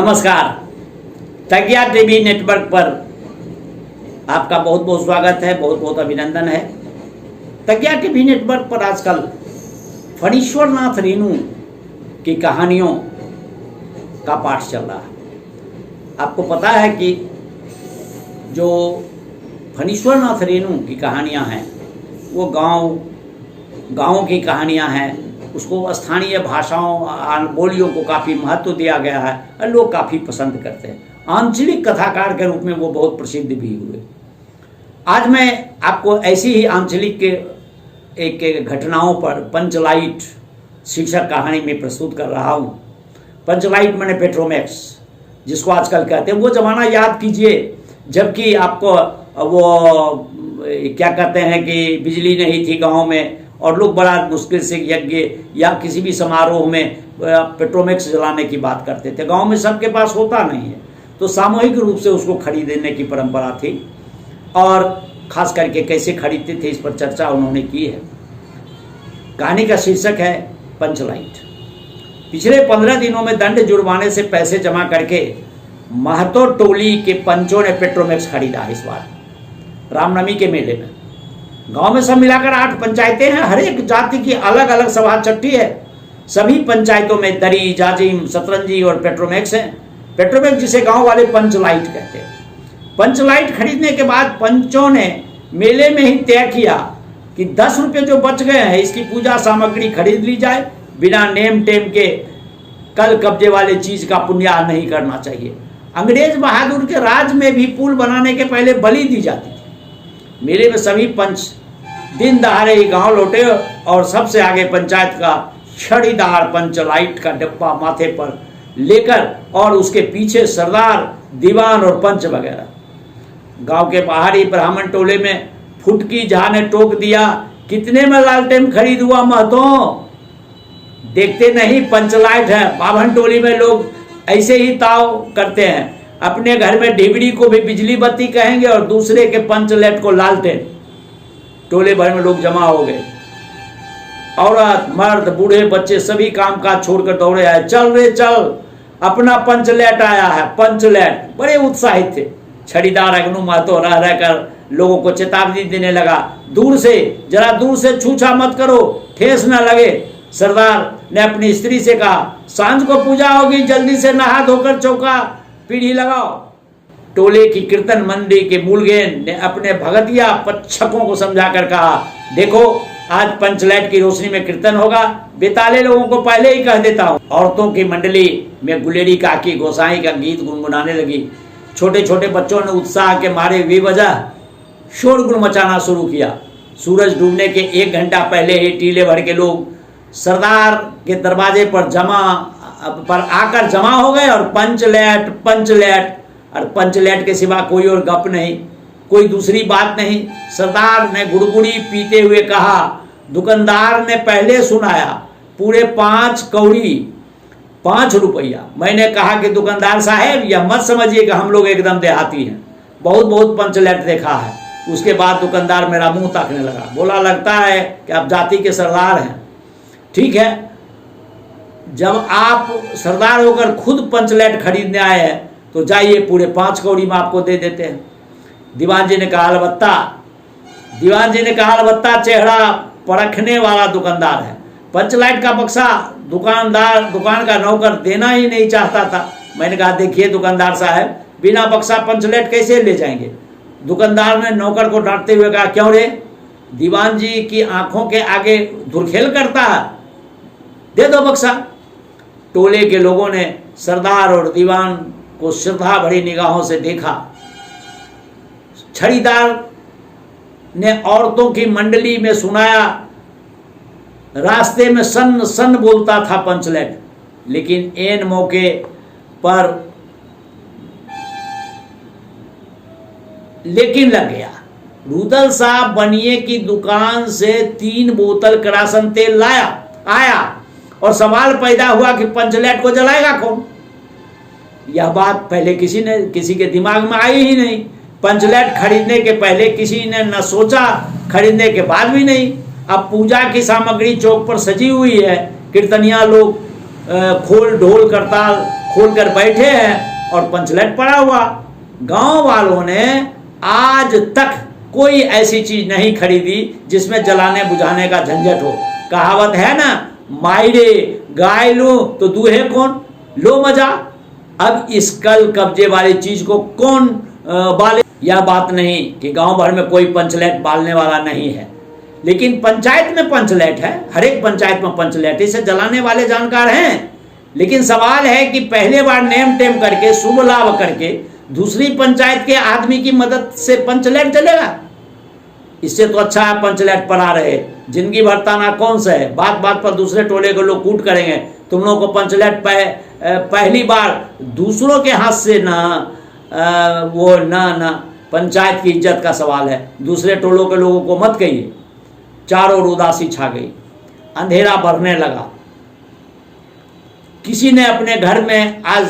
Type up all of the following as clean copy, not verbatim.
नमस्कार। तकिया TV network पर आपका बहुत बहुत स्वागत है, बहुत बहुत अभिनंदन है। तकिया टीवी नेटवर्क पर आजकल फणीश्वर नाथ रेणु की कहानियों का पाठ चल रहा है। आपको पता है कि जो फणीश्वर नाथ रेणु की कहानियां हैं वो गाँव की कहानियां हैं। उसको स्थानीय भाषाओं बोलियों को काफ़ी महत्व दिया गया है और लोग काफ़ी पसंद करते हैं। आंचलिक कथाकार के रूप में वो बहुत प्रसिद्ध भी हुए। आज मैं आपको ऐसी ही आंचलिक के एक घटनाओं पर पंचलाइट शीर्षक कहानी में प्रस्तुत कर रहा हूँ। पंचलाइट माने पेट्रोमैक्स, जिसको आजकल कहते हैं। वो ज़माना याद कीजिए जबकि आपको वो क्या कहते हैं कि बिजली नहीं थी गाँव में और लोग बड़ा मुश्किल से यज्ञ या किसी भी समारोह में पेट्रोमैक्स जलाने की बात करते थे। गांव में सबके पास होता नहीं है, तो सामूहिक रूप से उसको खरीदने की परंपरा थी और खास करके कैसे खरीदते थे इस पर चर्चा उन्होंने की है। कहानी का शीर्षक है पंचलाइट। पिछले 15 दिनों में दंड जुर्माने से पैसे जमा करके महतो टोली के पंचों ने पेट्रोमैक्स खरीदा। इस बार रामनवमी के मेले में गांव में सब मिलाकर 8 पंचायतें हैं। हर एक जाति की अलग अलग सभा चट्टी है। सभी पंचायतों में दरी, जाजिम, सतरंजी और पेट्रोमैक्स हैं। पेट्रोमैक्स जिसे गांव वाले पंचलाइट कहते हैं। पंचलाइट खरीदने के बाद पंचों ने मेले में ही तय किया कि 10 रुपये जो बच गए हैं इसकी पूजा सामग्री खरीद ली जाए। बिना नेम टेम के कल कब्जे वाले चीज का पुण्याह नहीं करना चाहिए। अंग्रेज बहादुर के राज में भी पुल बनाने के पहले बलि दी जाती थी। मेले में सभी पंच दिन दहाड़े ही गांव लौटे और सबसे आगे पंचायत का छड़ीदार पंचलाइट का डिब्बा माथे पर लेकर और उसके पीछे सरदार, दीवान और पंच वगैरह। गांव के बाहरी ब्राह्मण टोले में फुटकी जहा ने टोक दिया, कितने में लालटेन खरीद हुआ महतो? देखते नहीं पंचलाइट है। बाभन टोली में लोग ऐसे ही ताव करते हैं। अपने घर में ढिबड़ी को भी बिजली बत्ती कहेंगे और दूसरे के पंचलाइट को लालटेन। टोले भर में लोग जमा हो गए। औरत, मर्द, बूढ़े, बच्चे सभी काम काज छोड़कर दौड़े आए। चल रे चल, अपना पंचलाइट आया है। पंचलाइट बड़े उत्साहित थे। छड़ीदार अग्नु महतो रह रहकर लोगों को चेतावनी देने लगा, दूर से, जरा दूर से छूछा मत करो, ठेस न लगे। सरदार ने अपनी स्त्री से कहा, सांझ को पूजा होगी, जल्दी से नहा धोकर चौका पीढ़ी लगाओ। टोले की कीर्तन मंडली के मूलगेन ने अपने भगतिया पच्छकों को समझाकर कहा, देखो आज पंचलाइट की रोशनी में कीर्तन होगा। बेताले लोगों को पहले ही कह देता हूँ। औरतों की मंडली में गुलेरी काकी गोसाई का गीत गुनगुनाने लगी। छोटे छोटे बच्चों ने उत्साह के मारे बेवजह शोरगुल मचाना शुरू किया। सूरज डूबने के 1 घंटा पहले ही टीले भर के लोग सरदार के दरवाजे पर आकर जमा हो गए और पंचलाइट और पंचलाइट के सिवा कोई और गप नहीं, कोई दूसरी बात नहीं। सरदार ने गुड़गुड़ी पीते हुए कहा, दुकानदार ने पहले सुनाया, पूरे 5 कौड़ी 5 रुपया। मैंने कहा कि दुकानदार साहब यह मत समझिए कि हम लोग एकदम देहाती हैं, बहुत बहुत पंचलाइट देखा है। उसके बाद दुकानदार मेरा मुंह ताकने लगा, बोला, लगता है कि आप जाति के सरदार हैं। ठीक है, जब आप सरदार होकर खुद पंचलाइट खरीदने आए हैं तो जाइए, पूरे 5 कौड़ी में आपको दे देते हैं। दीवान जी ने कहा, अलबत्ता चेहरा परखने वाला दुकानदार है। पंचलाइट का बक्सा दुकान का नौकर देना ही नहीं चाहता था। मैंने कहा, देखिए दुकानदार साहब, बिना बक्सा पंचलाइट कैसे ले जाएंगे? दुकानदार ने नौकर को डांटते हुए कहा, क्यों रे, दीवान जी की आंखों के आगे धुरखेल करता है, दे दो बक्सा। टोले के लोगों ने सरदार और दीवान को श्रद्धा भरी निगाहों से देखा। छड़ीदार ने औरतों की मंडली में सुनाया, रास्ते में सन सन बोलता था पंचलाइट, लेकिन एन मौके पर लेकिन लग गया। रुदल साहब बनिए की दुकान से 3 बोतल किरासन तेल आया और सवाल पैदा हुआ कि पंचलाइट को जलाएगा कौन? यह बात पहले किसी के दिमाग में आई ही नहीं। पंचलाइट खरीदने के पहले किसी ने न सोचा, खरीदने के बाद भी नहीं। अब पूजा की सामग्री चौक पर सजी हुई है। कीर्तनिया लोग खोल ढोल करताल खोलकर बैठे हैं और पंचलेट पड़ा हुआ। गांव वालों ने आज तक कोई ऐसी चीज नहीं खरीदी जिसमें जलाने बुझाने का झंझट हो। कहावत है ना, मायरे गाय लो तो दूहे कौन, लो मजा। अब इस कल कब्जे वाली चीज को कौन बाले? यह बात नहीं कि गांव भर में कोई पंचलेट बालने वाला नहीं है, लेकिन पंचायत में पंचलेट है, हर एक पंचायत में पंचलेट, इसे जलाने वाले जानकार हैं। लेकिन सवाल है कि पहले बार नेम टेम करके शुभ लाभ करके दूसरी पंचायत के आदमी की मदद से पंचलेट जलेगा? इससे तो अच्छा है पंचलेट पड़ा रहे, जिंदगी भर ताना कौन सा है। बात बात पर दूसरे टोले के लोग कूट करेंगे, तुम लोगों को पंचलेट पहली बार दूसरों के हाथ से ना पंचायत की इज्जत का सवाल है। दूसरे टोलों के लोगों को मत कहिए। चारों ओर उदासी छा गई, अंधेरा बढ़ने लगा। किसी ने अपने घर में आज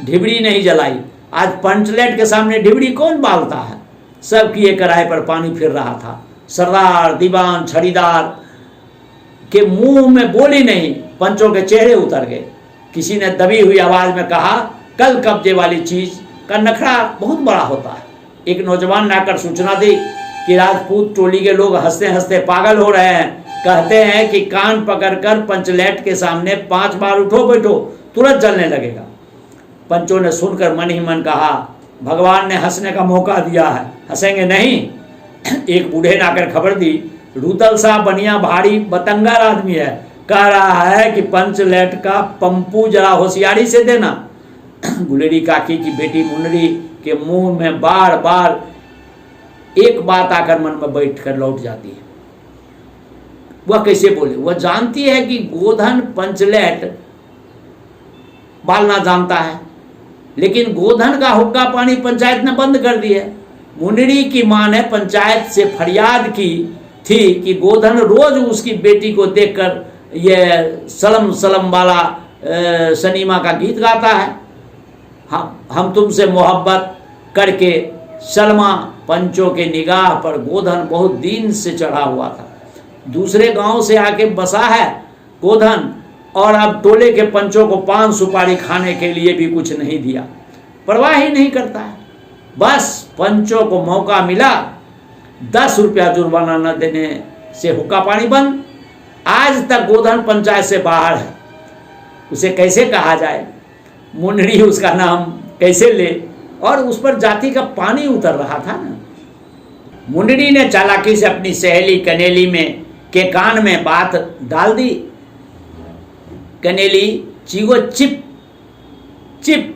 ढिबड़ी नहीं जलाई। आज पंचलेट के सामने ढिबड़ी कौन बालता है? सब किए कराए पर पानी फिर रहा था। सरदार, दीवान, छड़ीदार के मुंह में बोली नहीं, पंचों के चेहरे उतर गए। किसी ने दबी हुई आवाज में कहा, कल कब्जे वाली चीज का नखरा बहुत बड़ा होता है। एक नौजवान ने आकर सूचना दी कि राजपूत टोली के लोग हंसते हंसते पागल हो रहे हैं। कहते हैं कि कान पकड़कर पंचलेट के सामने 5 बार उठो बैठो, तुरंत जलने लगेगा। पंचों ने सुनकर मन ही मन कहा, भगवान ने हंसने का मौका दिया है, हंसेंगे नहीं। एक बूढ़े ने आकर खबर दी, रूदल सा बनिया भारी बतंगर आदमी है, कह रहा है कि पंचलेट का पंपू जरा होशियारी से देना। गुलेरी काकी की बेटी मुन्नरी के मुंह में बार बार एक बात आकर मन में बैठ कर लौट जाती है। वह कैसे बोले? वह जानती है कि गोधन पंचलेट बालना जानता है, लेकिन गोधन का हुक्का पानी पंचायत ने बंद कर दिया। मुन्नरी की मां ने पंचायत से फरियाद की थी कि गोधन रोज उसकी बेटी को देखकर ये सलम सलम वाला सनीमा का गीत गाता है। हम तुमसे मोहब्बत करके सलमा। पंचों के निगाह पर गोधन बहुत दिन से चढ़ा हुआ था। दूसरे गांव से आके बसा है गोधन, और अब टोले के पंचों को पान सुपारी खाने के लिए भी कुछ नहीं दिया। परवाह ही नहीं करता है। बस पंचों को मौका मिला, 10 रुपया जुर्माना न देने से हुक्का पानी बंद। आज तक गोधन पंचायत से बाहर है। उसे कैसे कहा जाए? मुन्नरी उसका नाम कैसे ले? और उस पर जाति का पानी उतर रहा था ना। मुन्नरी ने चालाकी से अपनी सहेली कनेली में के कान में बात डाल दी। कनेली चीगो चिप चिप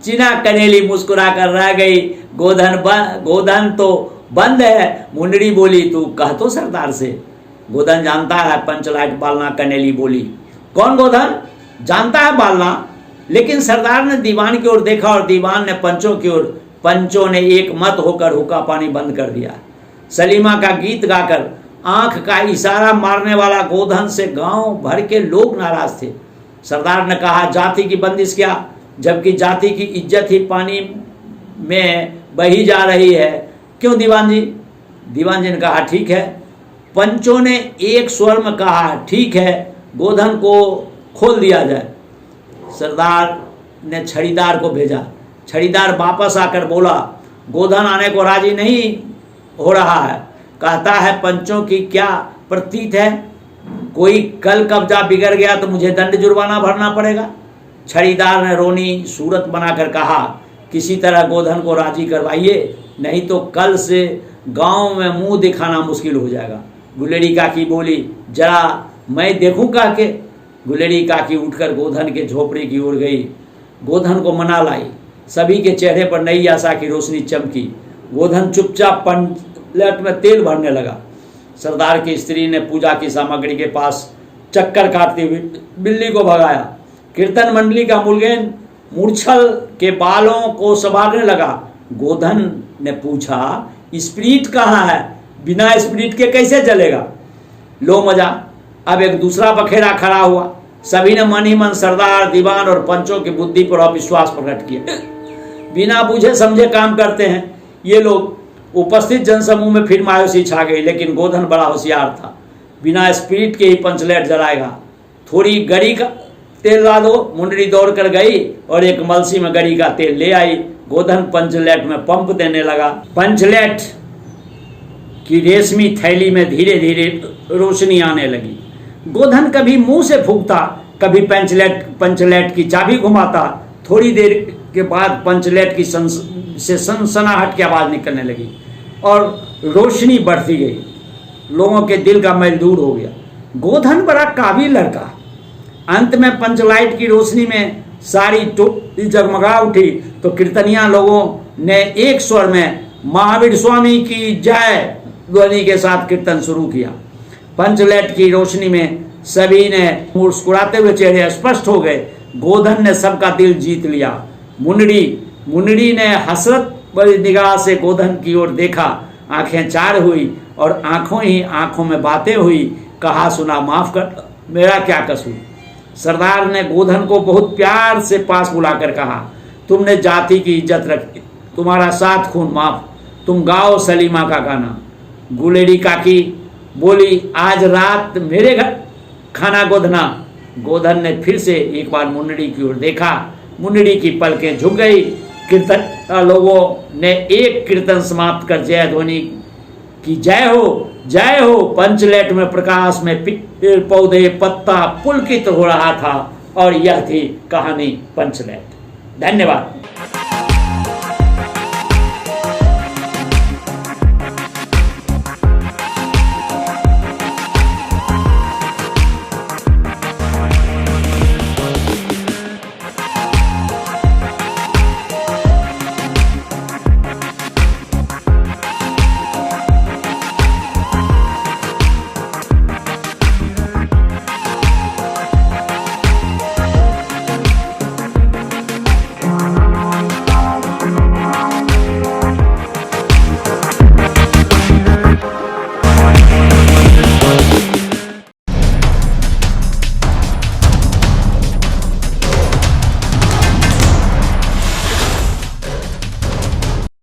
चिना। कनेली मुस्कुरा कर रह गई। गोधन तो बंद है। मुन्नरी बोली, तू कह तो सरदार से, गोधन जानता है पंचलेट बालना। कनेली बोली, कौन गोधन? जानता है बालना, लेकिन सरदार ने दीवान की ओर देखा और दीवान ने पंचों की ओर। पंचों ने एक मत होकर हुक्का पानी बंद कर दिया। सलीमा का गीत गाकर आंख का इशारा मारने वाला गोधन से गांव भर के लोग नाराज थे। सरदार ने कहा, जाति की बंदिश क्या, जबकि जाति की इज्जत ही पानी में बही जा रही है। क्यों दीवान जी? दीवान जी ने कहा, ठीक है। पंचों ने एक स्वर में कहा, ठीक है, गोधन को खोल दिया जाए। सरदार ने छड़ीदार को भेजा। छड़ीदार वापस आकर बोला, गोधन आने को राजी नहीं हो रहा है। कहता है पंचों की क्या प्रतीत है, कोई कल कब्जा बिगड़ गया तो मुझे दंड जुर्माना भरना पड़ेगा। छड़ीदार ने रोनी सूरत बनाकर कहा, किसी तरह गोधन को राजी करवाइए, नहीं तो कल से गांव में मुंह दिखाना मुश्किल हो जाएगा। गुलेरी काकी बोली, जरा मैं देखूं कह के। गुलेरी काकी उठकर गोधन के झोपड़ी की ओर गई, गोधन को मना लाई। सभी के चेहरे पर नई आशा की रोशनी चमकी। गोधन चुपचाप पंचलेट में तेल भरने लगा। सरदार की स्त्री ने पूजा की सामग्री के पास चक्कर काटती हुई बिल्ली को भगाया। कीर्तन मंडली का मुर्गेन मूर्छल के बालों को संभालने लगा। गोधन ने पूछा, स्प्रीट कहाँ है? बिना स्प्रीट के कैसे जलेगा? लो मजा। अब एक दूसरा बखेड़ा खड़ा हुआ। सभी ने मन ही मन सरदार, दीवान और पंचों की बुद्धि पर अविश्वास प्रकट किया। बिना बुझे समझे काम करते हैं ये लोग। उपस्थित जनसमूह में फिर मायूसी छा गई, लेकिन गोधन बड़ा होशियार था। बिना स्पिरिट के ही पंचलेट जलाएगा। थोड़ी गड़ी का तेल ला दो। मुंडरी दौड़ कर गई और एक मलसी में गरी का तेल ले आई। गोधन पंचलेट में पंप देने लगा। पंचलेट की रेशमी थैली में धीरे धीरे रोशनी आने लगी। गोधन कभी मुंह से फूंकता, कभी पंचलेट की चाबी घुमाता। थोड़ी देर के बाद पंचलेट की से सनसनाहट की आवाज निकलने लगी और रोशनी बढ़ती गई। लोगों के दिल का मैल दूर हो गया। गोधन बड़ा काबिल लड़का। अंत में पंचलाइट की रोशनी में सारी टोली जगमगा उठी तो कीर्तनिया लोगों ने एक स्वर में महावीर स्वामी की जय ध्वनि के साथ कीर्तन शुरू किया। पंचलाइट की रोशनी में सभी ने मुस्कुराते हुए चेहरे स्पष्ट हो गए। गोधन ने सबका दिल जीत लिया। मुंडरी ने हसरत भरी निगाह से गोधन की ओर देखा। आंखें चार हुई और आंखों ही आंखों में बातें हुई। कहा सुना माफ कर, मेरा क्या कसूर। सरदार ने गोधन को बहुत प्यार से पास बुलाकर कहा, तुमने जाति की इज्जत रखी, तुम्हारा 7 खून माफ। तुम गाओ सलीमा का गाना। गुलेरी काकी बोली, आज रात मेरे घर खाना गोधना। गोधन ने फिर से एक बार मुंडरी की ओर देखा। मुंडरी की पलकें झुक गई। कीर्तन लोगों ने एक कीर्तन समाप्त कर जय ध्वनि की। जय हो। पंचलेट में प्रकाश में पेड़ पौधे पत्ता पुलकित हो रहा था और यह थी कहानी पंचलेट। धन्यवाद।